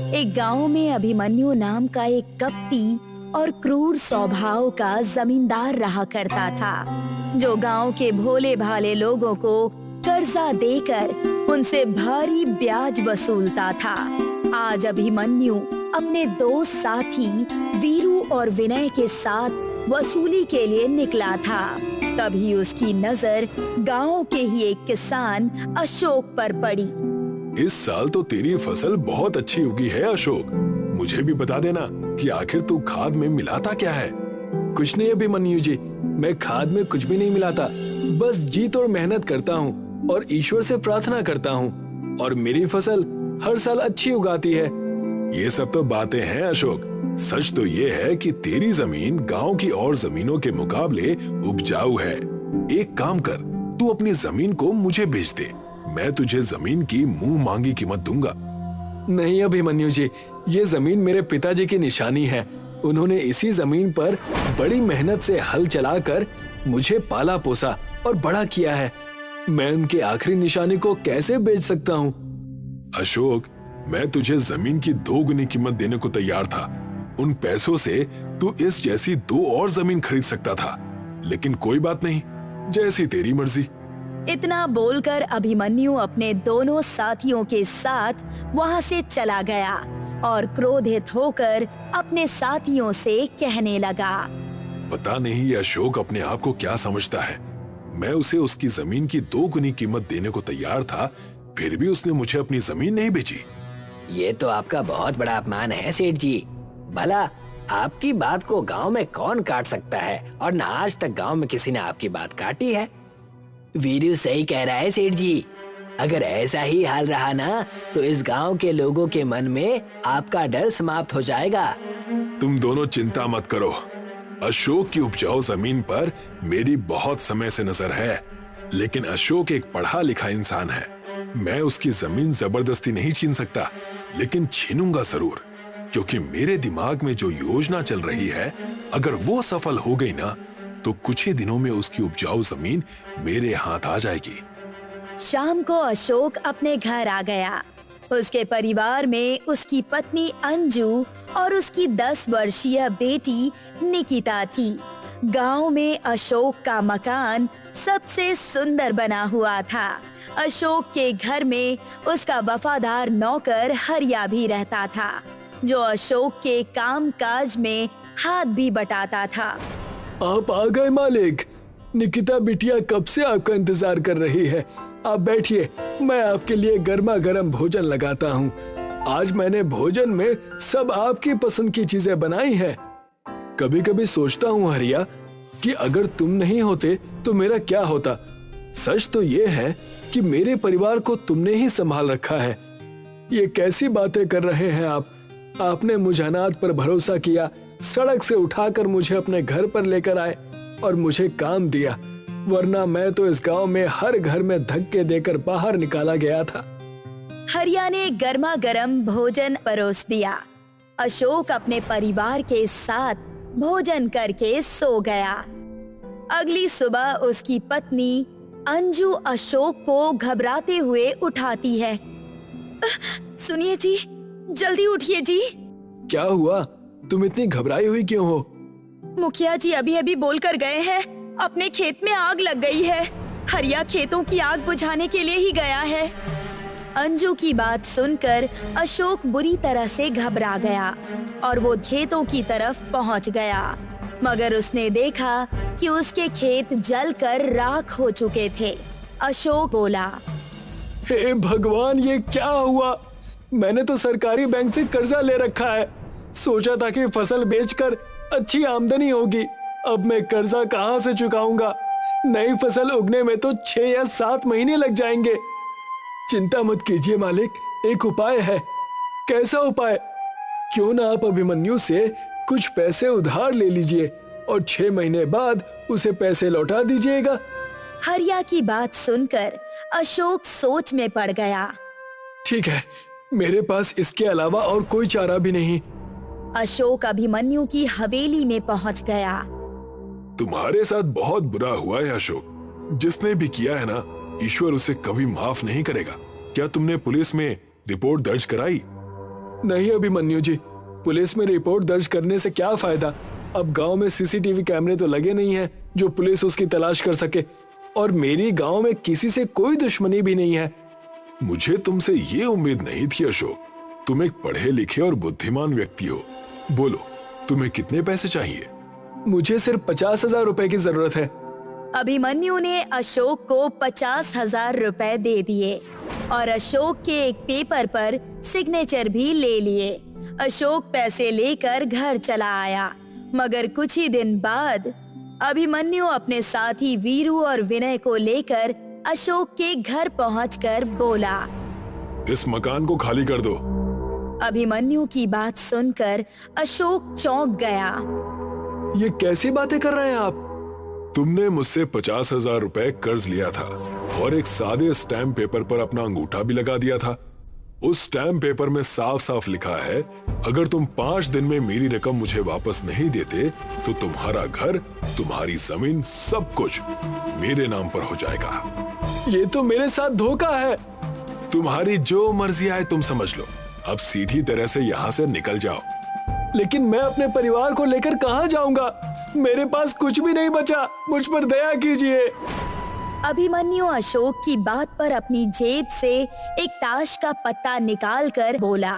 एक गांव में अभिमन्यु नाम का एक कपटी और क्रूर स्वभाव का जमींदार रहा करता था, जो गांव के भोले भाले लोगों को कर्जा देकर उनसे भारी ब्याज वसूलता था। आज अभिमन्यु अपने दो साथी वीरू और विनय के साथ वसूली के लिए निकला था। तभी उसकी नजर गांव के ही एक किसान अशोक पर पड़ी। इस साल तो तेरी फसल बहुत अच्छी उगी है अशोक। मुझे भी बता देना कि आखिर तू खाद में मिलाता क्या है। कुछ नहीं अभिमन्यु जी, मैं खाद में कुछ भी नहीं मिलाता, बस जी तोड़ मेहनत करता हूँ और ईश्वर से प्रार्थना करता हूँ और मेरी फसल हर साल अच्छी उगाती है। ये सब तो बातें हैं अशोक, सच तो ये है कि तेरी जमीन गांव की और जमीनों के मुकाबले उपजाऊ है। एक काम कर, तू अपनी जमीन को मुझे बेच दे, मैं तुझे जमीन की मुंह मांगी कीमत दूंगा। नहीं अभिमन्यु जी, ये जमीन मेरे पिताजी की निशानी है। उन्होंने इसी जमीन पर बड़ी मेहनत से हल चलाकर मुझे पाला पोसा और बड़ा किया है। मैं उनके आखिरी निशानी को कैसे बेच सकता हूँ? अशोक, मैं तुझे जमीन की 2 गुनी कीमत देने को तैयार था। उन पैसों से तू इस जैसी 2 और जमीन खरीद सकता था, लेकिन कोई बात नहीं, जैसी तेरी मर्जी। इतना बोलकर अभिमन्यु अपने दोनों साथियों के साथ वहां से चला गया और क्रोधित होकर अपने साथियों से कहने लगा, पता नहीं ये अशोक अपने आप को क्या समझता है। मैं उसे उसकी जमीन की 2 गुनी कीमत देने को तैयार था, फिर भी उसने मुझे अपनी जमीन नहीं बेची। ये तो आपका बहुत बड़ा अपमान है सेठ जी। भला आपकी बात को गांव में कौन काट सकता है, और न आज तक गांव में किसी ने आपकी बात काटी है। वीरू सही कह रहा है सेठ जी, अगर ऐसा ही हाल रहा ना तो इस गांव के लोगों के मन में आपका डर समाप्त हो जाएगा। तुम दोनों चिंता मत करो, अशोक की उपजाऊ जमीन पर मेरी बहुत समय से नजर है, लेकिन अशोक एक पढ़ा लिखा इंसान है। मैं उसकी जमीन जबरदस्ती नहीं छीन सकता, लेकिन छीनूंगा जरूर, क्योंकि मेरे दिमाग में जो योजना चल रही है, अगर वो सफल हो गई ना तो कुछ ही दिनों में उसकी उपजाऊ जमीन मेरे हाथ आ जाएगी। शाम को अशोक अपने घर आ गया। उसके परिवार में उसकी पत्नी अंजू और उसकी 10 वर्षीय बेटी निकिता थी। गांव में अशोक का मकान सबसे सुंदर बना हुआ था। अशोक के घर में उसका वफादार नौकर हरिया भी रहता था, जो अशोक के काम काज में हाथ भी बटाता था। आप आ गए मालिक। निकिता बिटिया कब से आपका इंतजार कर रही है। आप बैठिए, मैं आपके लिए गर्मा गर्म भोजन लगाता हूँ। आज मैंने भोजन में सब आपकी पसंद की चीजें बनाई हैं। कभी कभी सोचता हूँ हरिया कि अगर तुम नहीं होते तो मेरा क्या होता। सच तो ये है कि मेरे परिवार को तुमने ही संभाल रखा है। ये कैसी बातें कर रहे हैं आप। आपने मुझ अनाथ पर भरोसा किया, सड़क से उठाकर मुझे अपने घर पर लेकर आए और मुझे काम दिया, वरना मैं तो इस गांव में हर घर में धक्के देकर बाहर निकाला गया था। हरिया ने गर्मा गर्म भोजन परोस दिया। अशोक अपने परिवार के साथ भोजन करके सो गया। अगली सुबह उसकी पत्नी अंजू अशोक को घबराते हुए उठाती है। सुनिए जी, जल्दी उठिए जी। क्या हुआ? तुम इतनी घबराई हुई क्यों हो? मुखिया जी अभी अभी बोल कर गए हैं, अपने खेत में आग लग गई है। हरिया खेतों की आग बुझाने के लिए ही गया है। अंजू की बात सुनकर अशोक बुरी तरह से घबरा गया और वो खेतों की तरफ पहुंच गया, मगर उसने देखा कि उसके खेत जलकर राख हो चुके थे। अशोक बोला, हे भगवान, ये क्या हुआ? मैंने तो सरकारी बैंक से कर्जा ले रखा है। सोचा था कि फसल बेचकर अच्छी आमदनी होगी। अब मैं कर्जा कहां से चुकाऊंगा? नई फसल उगने में तो 6 या 7 महीने लग जाएंगे। चिंता मत कीजिए मालिक, एक उपाय है। कैसा उपाय? क्यों ना आप अभिमन्यु से कुछ पैसे उधार ले लीजिए और 6 महीने बाद उसे पैसे लौटा दीजिएगा। हरिया की बात सुनकर अशोक सोच में पड़ गया। ठीक है, मेरे पास इसके अलावा और कोई चारा भी नहीं। अशोक अभिमन्यु की हवेली में पहुंच गया। तुम्हारे साथ बहुत बुरा हुआ है अशोक। जिसने भी किया है ना, ईश्वर उसे कभी माफ नहीं करेगा। क्या तुमने पुलिस में रिपोर्ट दर्ज कराई? नहीं अभिमन्यु जी, पुलिस में रिपोर्ट दर्ज करने से क्या फायदा। अब गांव में सीसीटीवी कैमरे तो लगे नहीं हैं जो पुलिस उसकी तलाश कर सके, और मेरी गांव में किसी से कोई दुश्मनी भी नहीं है। मुझे तुमसे ये उम्मीद नहीं थी अशोक। तुम एक पढ़े लिखे और बुद्धिमान व्यक्ति हो। बोलो, तुम्हें कितने पैसे चाहिए? मुझे सिर्फ 50,000 रुपए की जरूरत है। अभिमन्यु ने अशोक को 50,000 रुपए दे दिए और अशोक के एक पेपर पर सिग्नेचर भी ले लिए। अशोक पैसे लेकर घर चला आया, मगर कुछ ही दिन बाद अभिमन्यु अपने साथी वीरू और विनय को लेकर अशोक के घर पहुंचकर बोला, इस मकान को खाली कर दो। अभिमन्यु की बात सुनकर अशोक चौंक गया। ये कैसी बातें कर रहे हैं आप? तुमने मुझसे 50,000 रुपए कर्ज लिया था और एक सादे स्टैम्प पेपर पर अपना अंगूठा भी लगा दिया था। उस स्टैम्प पेपर में साफ साफ लिखा है, अगर तुम 5 दिन में मेरी रकम मुझे वापस नहीं देते तो तुम्हारा घर, तुम्हारी जमीन, सब कुछ मेरे नाम पर हो जाएगा। ये तो मेरे साथ धोखा है। तुम्हारी जो मर्जी आए तुम समझ लो। अब सीधी तरह से यहाँ से निकल जाओ। लेकिन मैं अपने परिवार को लेकर कहाँ जाऊंगा? मेरे पास कुछ भी नहीं बचा। मुझ पर दया कीजिए। अभिमन्यु अशोक की बात पर अपनी जेब से एक ताश का पत्ता निकालकर बोला,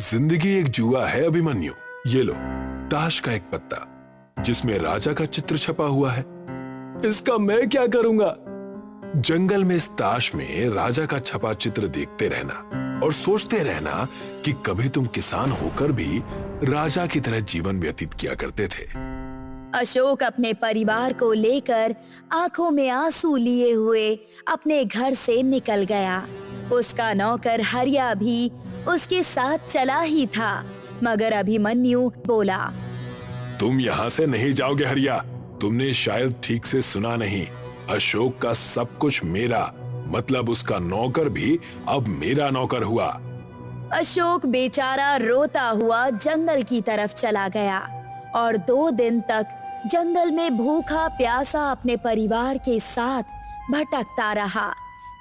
जिंदगी एक जुआ है अभिमन्यु। ये लो, ताश का एक पत्ता जिसमें राजा का चित्र छपा हुआ है। इसका मैं क्या करूंगा? जंगल में इस ताश में राजा का छपा चित्र देखते रहना और सोचते रहना कि कभी तुम किसान होकर भी राजा की तरह जीवन व्यतीत किया करते थे। अशोक अपने परिवार को लेकर आंखों में आंसू लिए हुए अपने घर से निकल गया। उसका नौकर हरिया भी उसके साथ चला ही था, मगर अभिमन्यु बोला, तुम यहाँ से नहीं जाओगे हरिया। तुमने शायद ठीक से सुना नहीं। अशोक का सब कुछ मेरा, मतलब उसका नौकर भी अब मेरा नौकर हुआ। अशोक बेचारा रोता हुआ जंगल की तरफ चला गया और 2 दिन तक जंगल में भूखा प्यासा अपने परिवार के साथ भटकता रहा।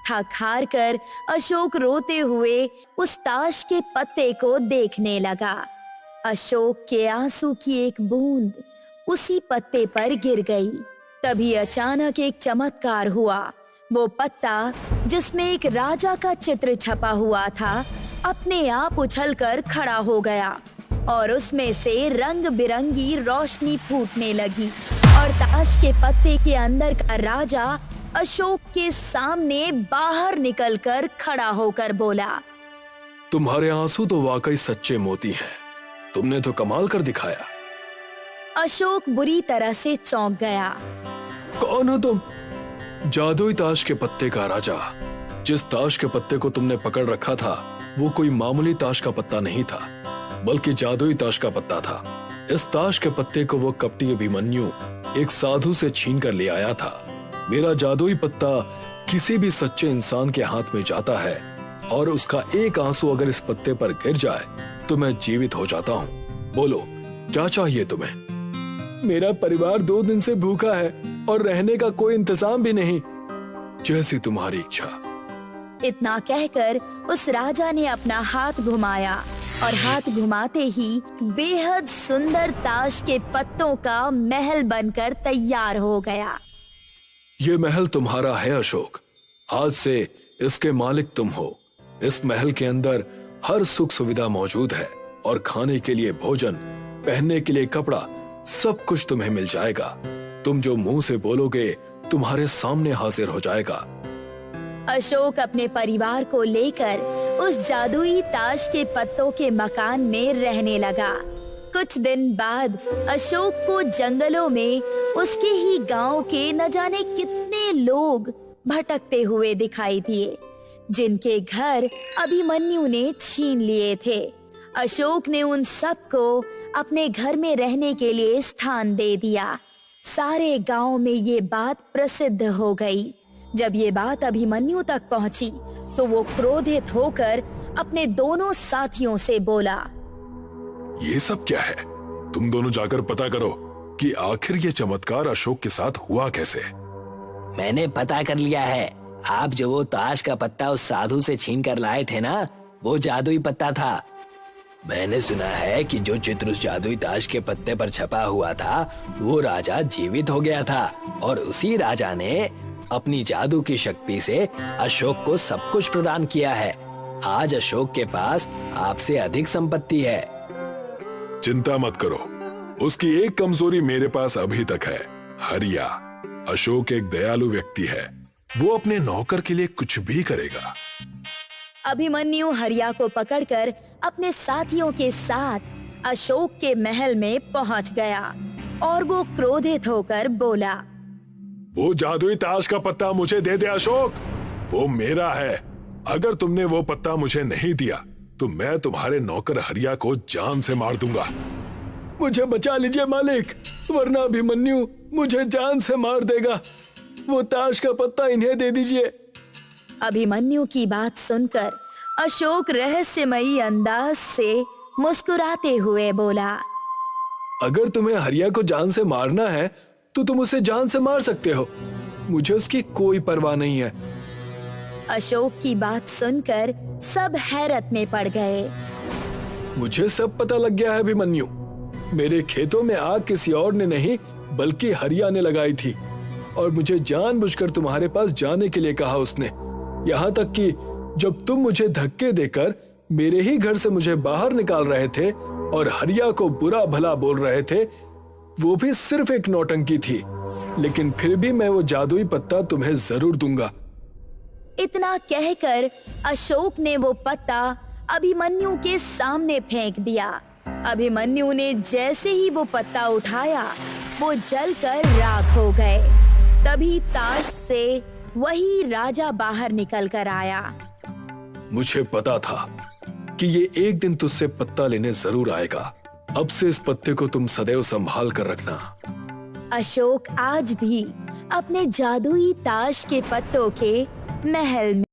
थक हार कर अशोक रोते हुए उस ताश के पत्ते को देखने लगा। अशोक के आंसू की एक बूंद उसी पत्ते पर गिर गई। तभी अचानक एक चमत्कार हुआ। वो पत्ता जिसमें एक राजा का चित्र छपा हुआ था अपने आप उछलकर खड़ा हो गया और उसमें से रंग बिरंगी रोशनी फूटने लगी और ताश के पत्ते के अंदर का राजा अशोक के सामने बाहर निकलकर खड़ा होकर बोला, तुम्हारे आंसू तो वाकई सच्चे मोती हैं। तुमने तो कमाल कर दिखाया। अशोक बुरी तरह से चौंक गया। कौन हो तुम? जादुई ताश के पत्ते का राजा। जिस ताश के पत्ते को तुमने पकड़ रखा था वो कोई मामूली ताश का पत्ता नहीं था, बल्कि जादुई ताश का पत्ता था। इस ताश के पत्ते को वो कपटी अभिमन्यु एक साधु से छीन कर ले आया था। मेरा जादुई पत्ता किसी भी सच्चे इंसान के हाथ में जाता है और उसका एक आंसू अगर इस पत्ते पर गिर जाए तो मैं जीवित हो जाता हूँ। बोलो, क्या चाहिए तुम्हें? मेरा परिवार 2 दिन से भूखा है और रहने का कोई इंतजाम भी नहीं। जैसी तुम्हारी इच्छा। इतना कहकर उस राजा ने अपना हाथ घुमाया और हाथ घुमाते ही बेहद सुंदर ताश के पत्तों का महल बनकर तैयार हो गया। ये महल तुम्हारा है अशोक। आज से इसके मालिक तुम हो। इस महल के अंदर हर सुख सुविधा मौजूद है और खाने के लिए भोजन, पहनने के लिए कपड़ा, सब कुछ तुम्हें मिल जाएगा। तुम जो मुंह से बोलोगे तुम्हारे सामने हाजिर हो जाएगा। अशोक अपने परिवार को लेकर उस जादुई ताश के पत्तों के मकान में रहने लगा। कुछ दिन बाद अशोक को जंगलों में उसके ही गांव के न जाने कितने लोग भटकते हुए दिखाई दिए, जिनके घर अभिमन्यु ने छीन लिए थे। अशोक ने उन सबको अपने घर में रहने के लिए स्थान दे दिया। सारे गांव में ये बात प्रसिद्ध हो गई। जब ये बात अभिमन्यु तक पहुंची तो वो क्रोधित होकर अपने दोनों साथियों से बोला, ये सब क्या है? तुम दोनों जाकर पता करो कि आखिर ये चमत्कार अशोक के साथ हुआ कैसे। मैंने पता कर लिया है। आप जो वो ताश का पत्ता उस साधु से छीन कर लाए थे ना, वो जादुई पत्ता था। मैंने सुना है कि जो चित्र उस जादुई ताश के पत्ते पर छपा हुआ था वो राजा जीवित हो गया था और उसी राजा ने अपनी जादू की शक्ति से अशोक को सब कुछ प्रदान किया है। आज अशोक के पास आपसे अधिक संपत्ति है। चिंता मत करो, उसकी एक कमजोरी मेरे पास अभी तक है, हरिया। अशोक एक दयालु व्यक्ति है, वो अपने नौकर के लिए कुछ भी करेगा। अभिमन्यु हरिया को पकड़कर अपने साथियों के साथ अशोक के महल में पहुंच गया और वो क्रोधित होकर बोला, वो जादुई ताश का पत्ता मुझे दे दे अशोक, वो मेरा है। अगर तुमने वो पत्ता मुझे नहीं दिया तो मैं तुम्हारे नौकर हरिया को जान से मार दूंगा। मुझे बचा लीजिए मालिक, वरना अभिमन्यु मुझे जान से मार देगा। वो ताश का पत्ता इन्हें दे दीजिए। अभिमन्यु की बात सुनकर अशोक रहस्यमयी अंदाज से मुस्कुराते हुए बोला, अगर तुम्हें हरिया को जान से मारना है तो तुम उसे जान से मार सकते हो, मुझे उसकी कोई परवाह नहीं है। अशोक की बात सुनकर सब हैरत में पड़ गए। मुझे सब पता लग गया है अभिमन्यु, मेरे खेतों में आग किसी और ने नहीं बल्कि हरिया ने लगाई थी और मुझे जानबूझकर तुम्हारे पास जाने के लिए कहा उसने। यहाँ तक कि जब तुम मुझे धक्के देकर मेरे ही घर से मुझे बाहर निकाल रहे थे और हरिया को बुरा भला बोल रहे थे, वो भी सिर्फ एक नौटंकी थी, लेकिन फिर भी मैं वो जादुई पत्ता तुम्हें जरूर दूंगा। इतना कहकर अशोक ने वो पत्ता अभिमन्यु के सामने फेंक दिया। अभिमन्यु ने जैसे ही वो पत्ता उठाया वो जलकर राख हो गए। तभी ताश से वही राजा बाहर निकल कर आया। मुझे पता था कि ये एक दिन तुझसे पत्ता लेने जरूर आएगा। अब से इस पत्ते को तुम सदैव संभाल कर रखना। अशोक आज भी अपने जादुई ताश के पत्तों के महल